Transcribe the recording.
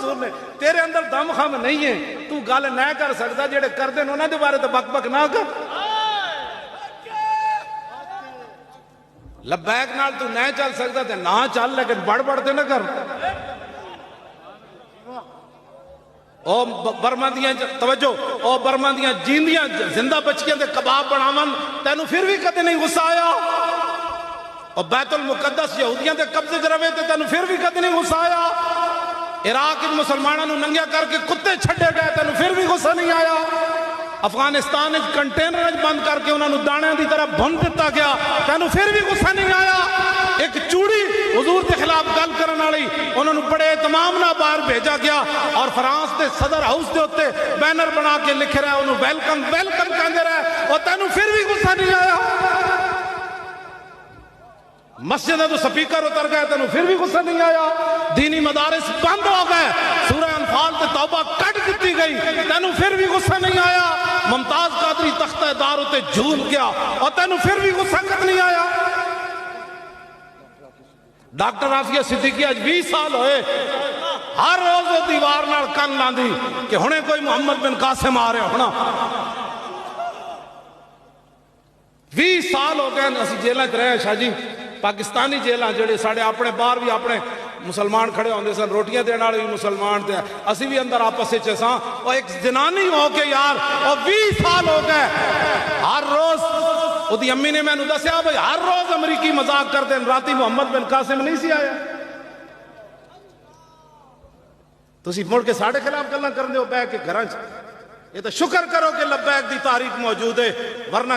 हजूर ने तेरे अंदर दम खम नहीं है, तू गल ना कर सकता, जेड़े करते उन्होंने दे बारे तो बक बक ना कर। लब्बैक नाल तू ना चल सकता ते ना चल, लेकिन बड़ बड़ ते ना कर। ओ बर्मा दियां तवज्जो, ओ बर्मा दियां जींदियां जिंदा बच्चियां दे कबाब बनावन, तेनू फिर भी कदे नहीं गुस्सा आया। और बैतुल मुकद्दस यहूदियों के कब्जे च रवे तो तेन फिर भी कद नहीं गुस्सा आया। इराक मुसलमानों को नंगिया करके कुत्ते छड़े गए, तेन फिर भी गुस्सा नहीं आया। अफगानिस्तान कंटेनर बंद करके उन्होंने दाणिया की तरह भुन दिता गया, तेन फिर भी गुस्सा नहीं आया। एक चूड़ी हुजूर के खिलाफ गल करने वाली उन्होंने बड़े तमाम ना बाहर भेजा गया और फ्रांस के सदर हाउस के उत्ते बैनर बना के लिख रहा, उन्होंने वेलकम वेलकम कहते रहे और तेन फिर भी गुस्सा नहीं आया। मस्जिद तो स्पीकर उतर गए, तेन फिर भी गुस्सा नहीं आया। दीनी मदारिस बंद हो गए, सूरह अनफाल ते तौबा कट दी गई, तेन फिर भी गुस्सा नहीं आया। मुमताज कादरी तख्ता दार उते झूल गया और तेन फिर भी गुस्सा कद नहीं आया। डॉक्टर आफिया सिद्दीकी आज 20 साल होए, हर रोज वो दीवार नाल कन लांदी कि हुणे कोई मोहम्मद बिन कासिम आ रहा होना। 20 साल हो गए असं जेलों च रहे शाह जी, पाकिस्तानी जेलों जेडे साढ़े अपने बाहर भी अपने मुसलमान खड़े होंगे सन, रोटियां देने वाले भी मुसलमान थे, असी भी अंदर आपस और एक जनानी हो के यार, और 20 साल हो गए हर रोज उसकी अम्मी ने मैंने दसिया भाई हर रोज अमरीकी मजाक करते हैं, राती मोहम्मद बिन कासिम नहीं सी आया। तुसी मुड़ के साढ़े खिलाफ गल्लां करदे हो बह के घर च। ये तो शुक्र करो कि लब्बैक दी तारीख मौजूद है, वरना